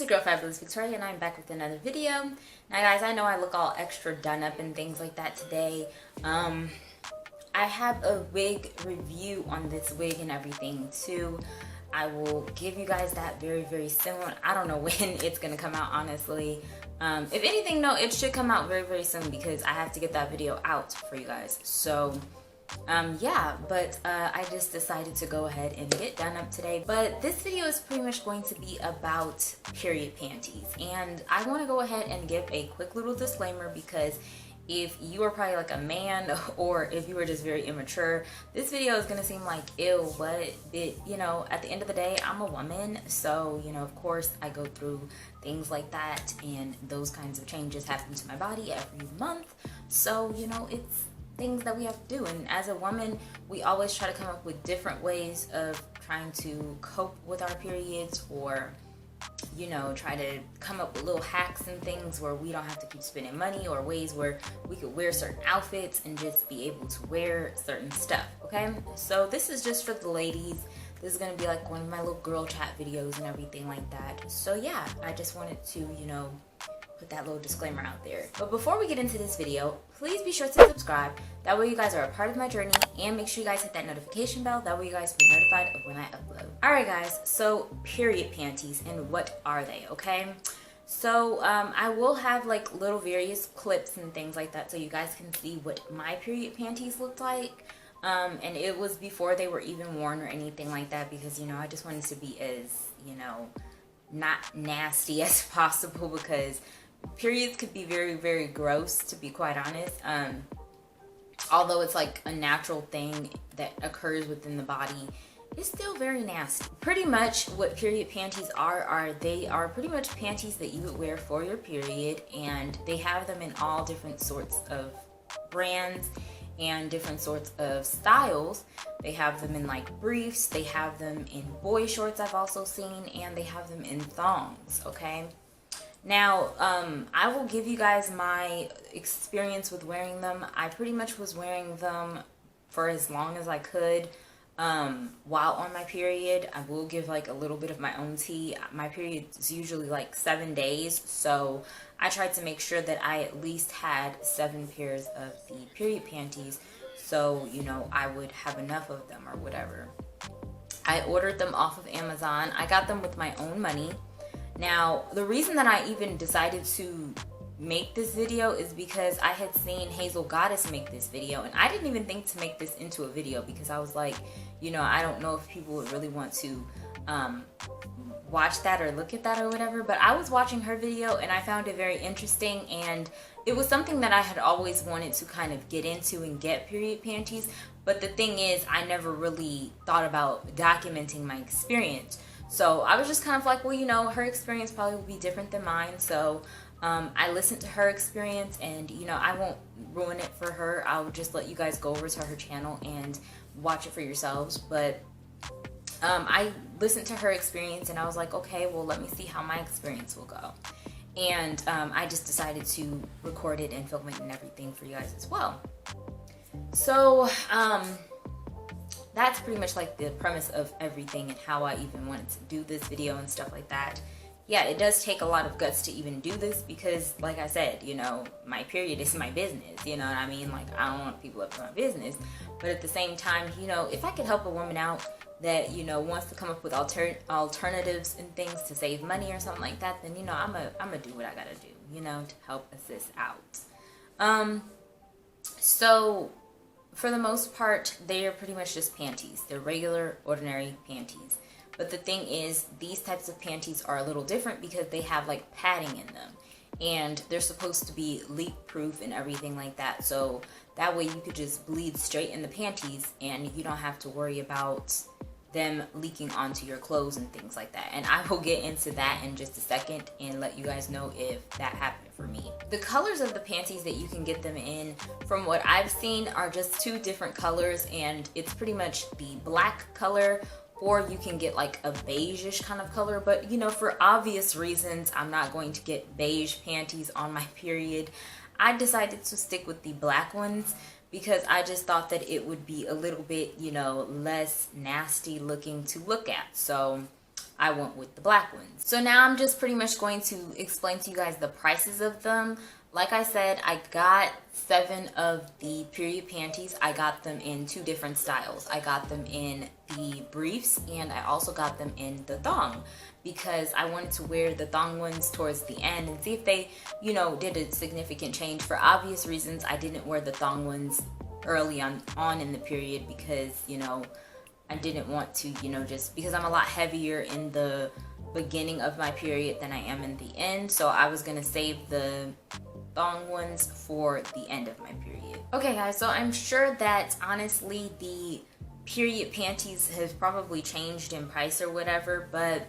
it's your girl Fabulous Victoria, and I'm back with another video. Now guys, I know I look all extra done up and things like that today. I have a wig review on this wig and everything too. I will give you guys that very soon. I don't know when it's gonna come out, honestly. If anything, no, it should come out very soon because I have to get that video out for you guys. So yeah, but I just decided to go ahead and get done up today. But this video is pretty much going to be about period panties, and I want to go ahead and give a quick little disclaimer because if you are probably like a man or if you are just very immature, this video is going to seem like ew, but you know, at the end of the day, I'm a woman, so you know, of course I go through things like that, and those kinds of changes happen to my body every month, so you know, it's things that we have to do. And as a woman, we always try to come up with different ways of trying to cope with our periods, or you know, try to come up with little hacks and things where we don't have to keep spending money, or ways where we could wear certain outfits and just be able to wear certain stuff. Okay, so this is just for the ladies. This is gonna be like one of my little girl chat videos and everything like that. So yeah, I just wanted to, you know, put that little disclaimer out there. But before we get into this video, please be sure to subscribe. That way you guys are a part of my journey, and make sure you guys hit that notification bell. That way you guys will be notified of when I upload. Alright guys, so period panties, and what are they, okay? So I will have like little various clips and things like that so you guys can see what my period panties looked like. And it was before they were even worn or anything like that, because you know, I just wanted to be as, you know, not nasty as possible, because periods could be very gross, to be quite honest. Although it's like a natural thing that occurs within the body, it's still very nasty. Pretty much what period panties are they are pretty much panties that you would wear for your period, and they have them in all different sorts of brands and different sorts of styles. They have them in like briefs, they have them in boy shorts, I've also seen, and they have them in thongs, okay? Now, I will give you guys my experience with wearing them. I pretty much was wearing them for as long as I could while on my period. I will give like a little bit of my own tea. My period is usually like 7 days, so I tried to make sure that I at least had 7 pairs of the period panties, so you know, I would have enough of them or whatever. I ordered them off of Amazon. I got them with my own money. Now, the reason that I even decided to make this video is because I had seen Hazel Goddess make this video, and I didn't even think to make this into a video because I was like, you know, I don't know if people would really want to watch that or look at that or whatever, but I was watching her video and I found it very interesting, and it was something that I had always wanted to kind of get into and get period panties. But the thing is, I never really thought about documenting my experience. So I was just kind of like, well, you know, her experience probably will be different than mine. So I listened to her experience, and, you know, I won't ruin it for her. I'll just let you guys go over to her channel and watch it for yourselves. But I listened to her experience and I was like, okay, well, let me see how my experience will go. And I just decided to record it and film it and everything for you guys as well. So that's pretty much like the premise of everything and how I even wanted to do this video and stuff like that. Yeah, it does take a lot of guts to even do this because, like I said, you know, my period is my business, you know what I mean? Like, I don't want people up to my business, but at the same time, you know, if I could help a woman out that, you know, wants to come up with alternatives and things to save money or something like that, then, you know, I'm gonna do what I gotta do, you know, to help assist out. So for the most part, they are pretty much just panties. They're regular, ordinary panties. But the thing is, these types of panties are a little different because they have like padding in them. And they're supposed to be leak proof and everything like that. So that way you could just bleed straight in the panties and you don't have to worry about them leaking onto your clothes and things like that. And I will get into that in just a second and let you guys know if that happened for me. The colors of the panties that you can get them in, from what I've seen, are just 2 different colors, and it's pretty much the black color, or you can get like a beige-ish kind of color. But you know, for obvious reasons, I'm not going to get beige panties on my period. I decided to stick with the black ones because I just thought that it would be a little bit, you know, less nasty looking to look at. So I went with the black ones. So now I'm just pretty much going to explain to you guys the prices of them. Like I said, I got 7 of the period panties. I got them in 2 different styles. I got them in the briefs and I also got them in the thong, because I wanted to wear the thong ones towards the end and see if they, you know, did a significant change. For obvious reasons, I didn't wear the thong ones early on in the period because, you know, I didn't want to, you know, just because I'm a lot heavier in the beginning of my period than I am in the end. So I was gonna save the thong ones for the end of my period. Okay guys, so I'm sure that honestly the period panties has probably changed in price or whatever, but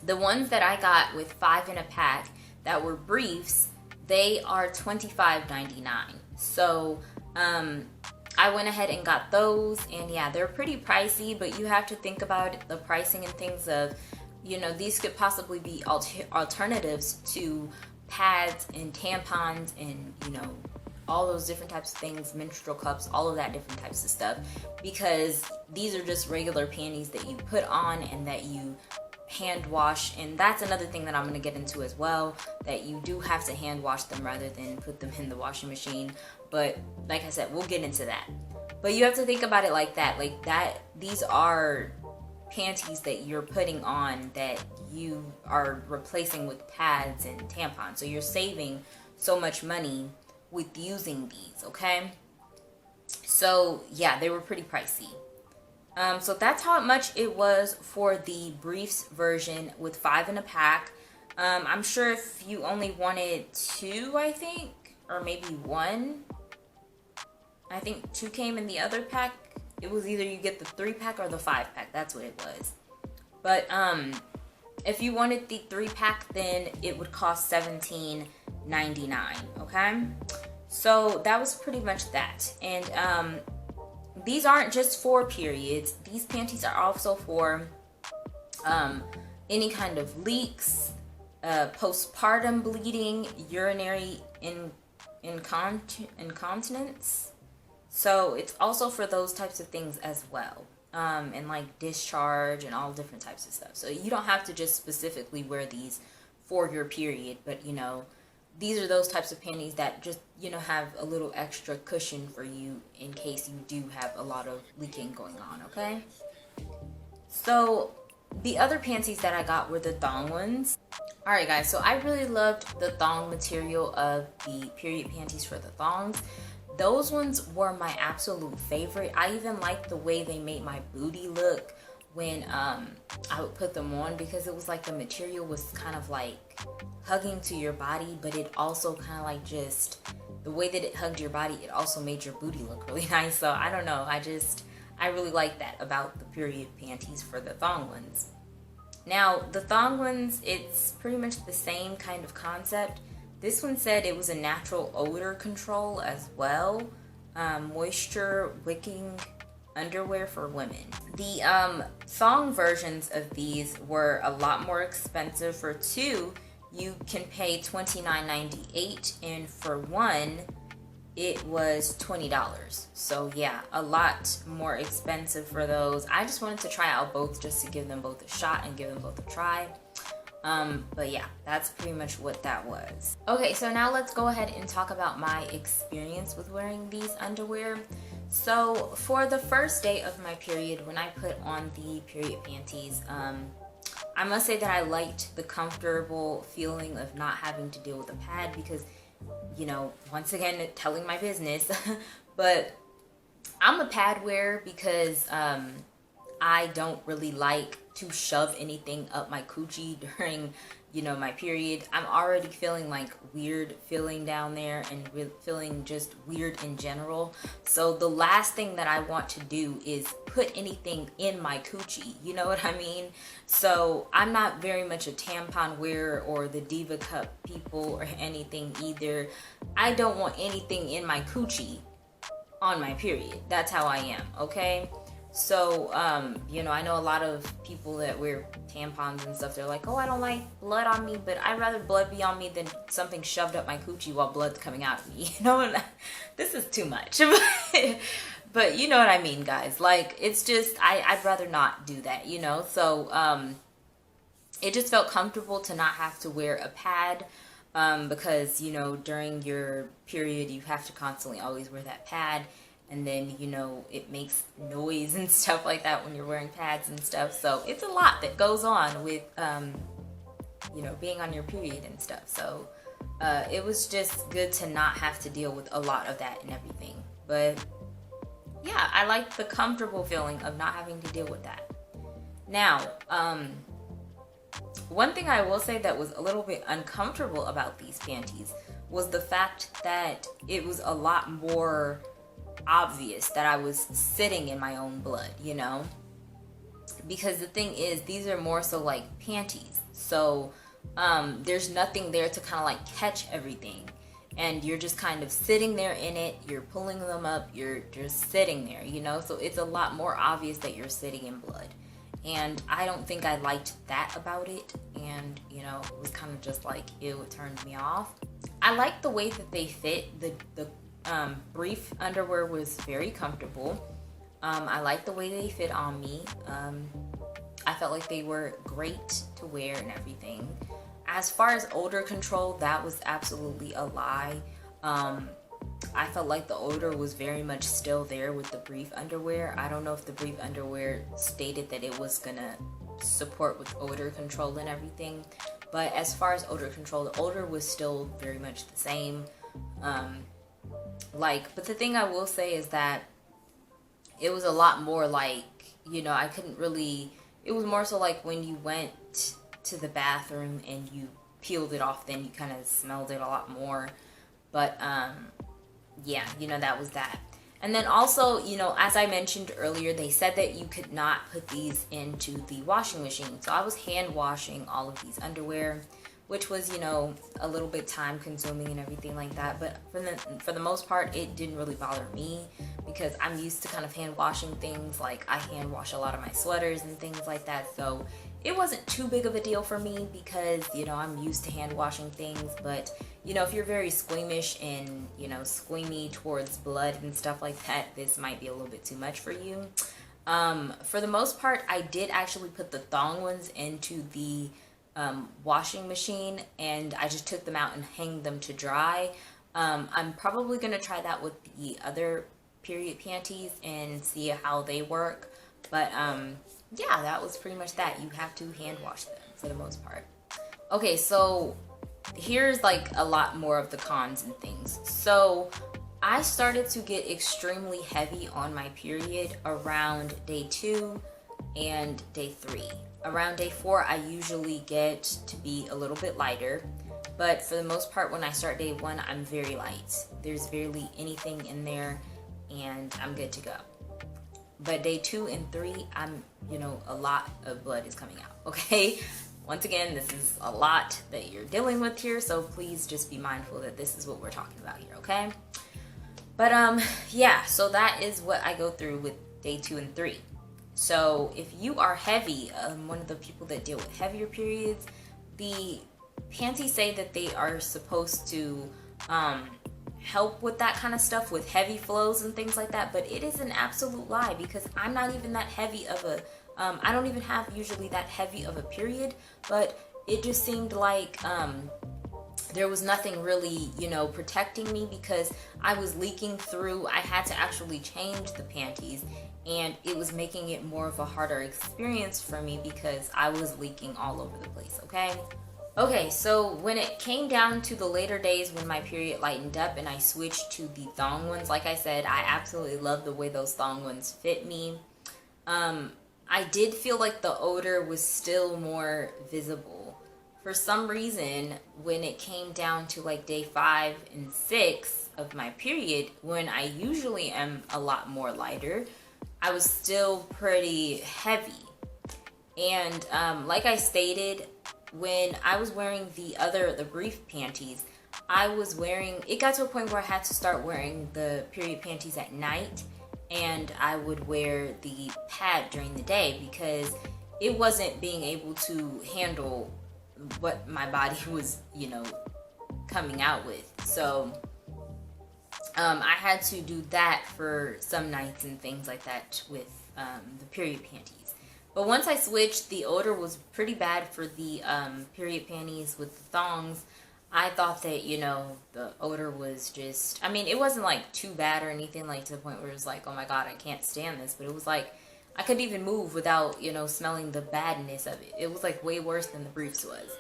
the ones that I got with 5 in a pack that were briefs, they are $25.99. So I went ahead and got those, and yeah, they're pretty pricey, but you have to think about the pricing and things of, you know, these could possibly be alternatives to pads and tampons and, you know, all those different types of things, menstrual cups, all of that different types of stuff, because these are just regular panties that you put on and that you hand wash. And that's another thing that I'm going to get into as well, that you do have to hand wash them rather than put them in the washing machine. But like I said, we'll get into that. But you have to think about it like that, these are panties that you're putting on that you are replacing with pads and tampons. So you're saving so much money with using these, okay? So yeah, they were pretty pricey. So that's how much it was for the briefs version with 5 in a pack. I'm sure if you only wanted 2, I think, or maybe 1, I think 2 came in the other pack. It was either you get the 3-pack or the 5-pack. That's what it was. But if you wanted the 3-pack, then it would cost $17.99. Okay, so that was pretty much that. And these aren't just for periods. These panties are also for any kind of leaks, postpartum bleeding, urinary incontinence. So it's also for those types of things as well, and like discharge and all different types of stuff. So you don't have to just specifically wear these for your period, but you know, these are those types of panties that just, you know, have a little extra cushion for you in case you do have a lot of leaking going on, okay? So the other panties that I got were the thong ones. Alright guys, so I really loved the thong material of the period panties for the thongs. Those ones were my absolute favorite. I even liked the way they made my booty look when I would put them on, because it was like the material was kind of like hugging to your body, but it also kind of like just the way that it hugged your body, it also made your booty look really nice. So I don't know, I really like that about the period panties for the thong ones. Now the thong ones, it's pretty much the same kind of concept. This one said it was a natural odor control as well. Moisture wicking underwear for women. The thong versions of these were a lot more expensive. For 2, you can pay $29.98, and for 1, it was $20. So yeah, a lot more expensive for those. I just wanted to try out both just to give them both a shot and give them both a try. But yeah, that's pretty much what that was. Okay, so now let's go ahead and talk about my experience with wearing these underwear. So for the first day of my period, when I put on the period panties, I must say that I liked the comfortable feeling of not having to deal with a pad, because, you know, once again, telling my business, but I'm a pad wearer because I don't really like to shove anything up my coochie during, you know, my period. I'm already feeling like weird feeling down there and feeling just weird in general. So the last thing that I want to do is put anything in my coochie, you know what I mean? So I'm not very much a tampon wearer or the Diva Cup people or anything either. I don't want anything in my coochie on my period. That's how I am, okay? So, you know, I know a lot of people that wear tampons and stuff, they're like, oh, I don't like blood on me, but I'd rather blood be on me than something shoved up my coochie while blood's coming out of me. You know, this is too much. But you know what I mean, guys. Like, it's just, I'd rather not do that, you know? So, it just felt comfortable to not have to wear a pad, because, you know, during your period, you have to constantly always wear that pad. And then, you know, it makes noise and stuff like that when you're wearing pads and stuff. So it's a lot that goes on with, you know, being on your period and stuff. So it was just good to not have to deal with a lot of that and everything. But yeah, I like the comfortable feeling of not having to deal with that. Now, one thing I will say that was a little bit uncomfortable about these panties was the fact that it was a lot more obvious that I was sitting in my own blood, you know? Because the thing is, these are more so like panties. So there's nothing there to kind of like catch everything. And you're just kind of sitting there in it, you're pulling them up, you're just sitting there, you know? So it's a lot more obvious that you're sitting in blood. And I don't think I liked that about it. And, you know, it was kind of just like, ew, it turned me off. I like the way that they fit. The brief underwear was very comfortable. I like the way they fit on me. I felt like they were great to wear and everything. As far as odor control, that was absolutely a lie. I felt like the odor was very much still there with the brief underwear. I don't know if the brief underwear stated that it was gonna support with odor control and everything, but as far as odor control, the odor was still very much the same. But the thing I will say is that it was a lot more like, you know, I couldn't really, it was more so like when you went to the bathroom and you peeled it off, then you kind of smelled it a lot more. But yeah, you know, that was that. And then also, you know, as I mentioned earlier, they said that you could not put these into the washing machine. So I was hand washing all of these underwear, which was, you know, a little bit time consuming and everything like that. But for the most part, it didn't really bother me because I'm used to kind of hand washing things. Like I hand wash a lot of my sweaters and things like that. So it wasn't too big of a deal for me because, you know, I'm used to hand washing things. But, you know, if you're very squeamish and, you know, squeamy towards blood and stuff like that, this might be a little bit too much for you. For the most part, I did actually put the thong ones into the washing machine, and I just took them out and hanged them to dry. I'm probably going to try that with the other period panties and see how they work. But yeah, that was pretty much that. You have to hand wash them for the most part. Okay, so here's like a lot more of the cons and things. So I started to get extremely heavy on my period around day 2 and day 3. Around day 4, I usually get to be a little bit lighter, but for the most part, when I start day 1, I'm very light. There's barely anything in there, and I'm good to go. But day 2 and 3, I'm, you know, a lot of blood is coming out, okay? Once again, this is a lot that you're dealing with here, so please just be mindful that this is what we're talking about here, okay? But yeah, so that is what I go through with day 2 and 3. So if you are heavy, one of the people that deal with heavier periods, the panties say that they are supposed to help with that kind of stuff, with heavy flows and things like that, but it is an absolute lie because I'm not even that heavy of a, I don't even have usually that heavy of a period, but it just seemed like there was nothing really, you know, protecting me because I was leaking through. I had to actually change the panties, and it was making it more of a harder experience for me because I was leaking all over the place, okay? Okay, so when it came down to the later days when my period lightened up and I switched to the thong ones, like I said, I absolutely love the way those thong ones fit me. I did feel like the odor was still more visible. For some reason, when it came down to like day 5 and 6 of my period, when I usually am a lot more lighter, I was still pretty heavy. And like I stated, when I was wearing the brief panties, it got to a point where I had to start wearing the period panties at night, and I would wear the pad during the day because it wasn't being able to handle what my body was, you know, coming out with. So I had to do that for some nights and things like that with the period panties. But once I switched, the odor was pretty bad for the period panties with the thongs. I thought that, you know, the odor was just, I mean, it wasn't like too bad or anything, like to the point where it was like, oh my god, I can't stand this. But it was like, I couldn't even move without, you know, smelling the badness of it. It was like way worse than the briefs was.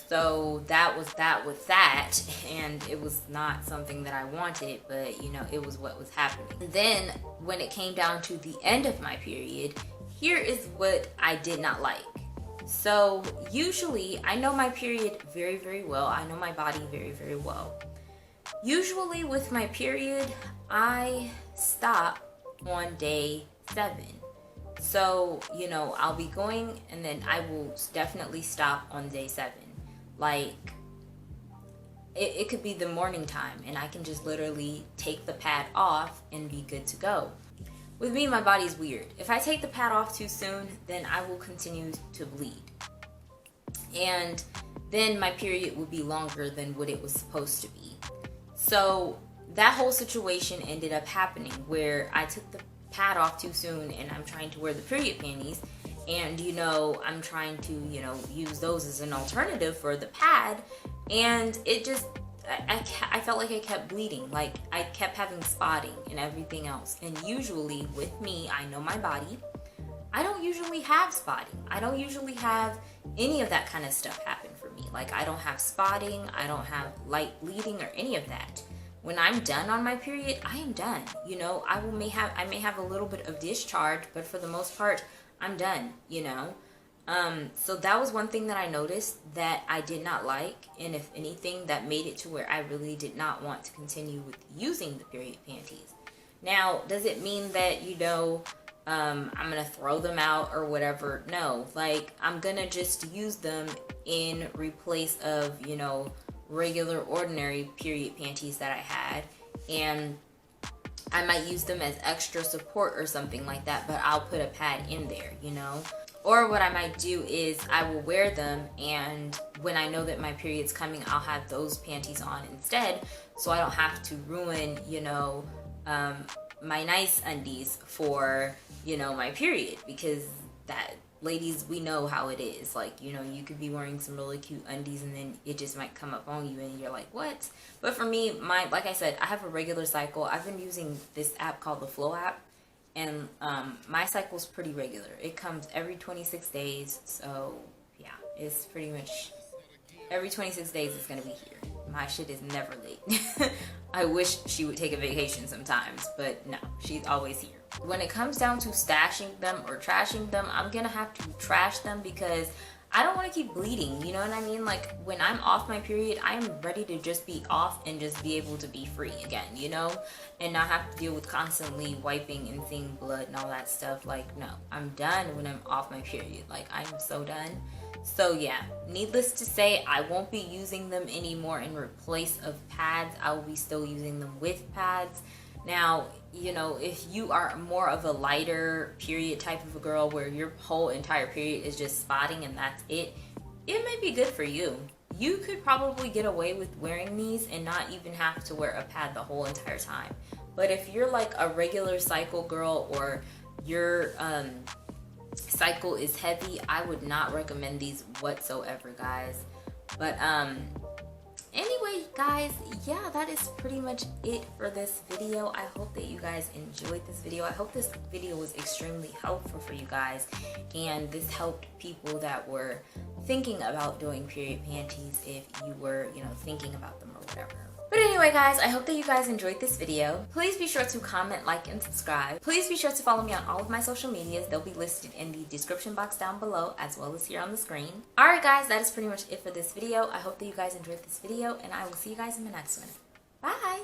So that was that with that, and it was not something that I wanted, but you know, it was what was happening. And then when it came down to the end of my period, here is what I did not like. So usually I know my period very, very well. I know my body very, very well. Usually with my period, I stop on day 7. So, you know, I'll be going and then I will definitely stop on day 7. Like, it could be the morning time and I can just literally take the pad off and be good to go. With me, my body's weird. If I take the pad off too soon, then I will continue to bleed. And then my period will be longer than what it was supposed to be. So that whole situation ended up happening where I took the pad off too soon and I'm trying to wear the period panties. And, you know, I'm trying to, you know, use those as an alternative for the pad. And it just, I felt like I kept bleeding. Like, I kept having spotting and everything else. And usually with me, I know my body. I don't usually have spotting. I don't usually have any of that kind of stuff happen for me. Like, I don't have spotting. I don't have light bleeding or any of that. When I'm done on my period, I am done. You know, I may have a little bit of discharge, but for the most part, I'm done, you know. So that was one thing that I noticed that I did not like, and if anything, that made it to where I really did not want to continue with using the period panties. Now, does it mean that, you know, I'm gonna throw them out or whatever? No, like, I'm gonna just use them in replace of, you know, regular ordinary period panties that I had, and I might use them as extra support or something like that, but I'll put a pad in there, you know. Or what I might do is I will wear them, and when I know that my period's coming, I'll have those panties on instead, so I don't have to ruin, you know, my nice undies for, you know, my period, because that, ladies, we know how it is. Like, you know, you could be wearing some really cute undies and then it just might come up on you and you're like, what? But for me, like I said, I have a regular cycle. I've been using this app called the Flow app, and my cycle's pretty regular. It comes every 26 days, so yeah, it's pretty much every 26 days it's gonna be here. My shit is never late. I wish she would take a vacation sometimes, but no, she's always here. When it comes down to stashing them or trashing them, I'm gonna have to trash them because I don't want to keep bleeding, you know what I mean? Like, when I'm off my period, I am ready to just be off and just be able to be free again, you know? And not have to deal with constantly wiping and seeing blood and all that stuff. Like, no, I'm done when I'm off my period. Like, I'm so done. So yeah, needless to say, I won't be using them anymore in replace of pads. I will be still using them with pads. Now, you know, if you are more of a lighter period type of a girl where your whole entire period is just spotting and that's it, it may be good for you. You could probably get away with wearing these and not even have to wear a pad the whole entire time. But if you're like a regular cycle girl or your cycle is heavy, I would not recommend these whatsoever, guys. But anyway, guys, yeah, that is pretty much it for this video. I hope that you guys enjoyed this video. I hope this video was extremely helpful for you guys, and this helped people that were thinking about doing period panties if you were, you know, thinking about them or whatever. But anyway, guys, I hope that you guys enjoyed this video. Please be sure to comment, like, and subscribe. Please be sure to follow me on all of my social medias. They'll be listed in the description box down below, as well as here on the screen. Alright, guys, that is pretty much it for this video. I hope that you guys enjoyed this video, and I will see you guys in the next one. Bye!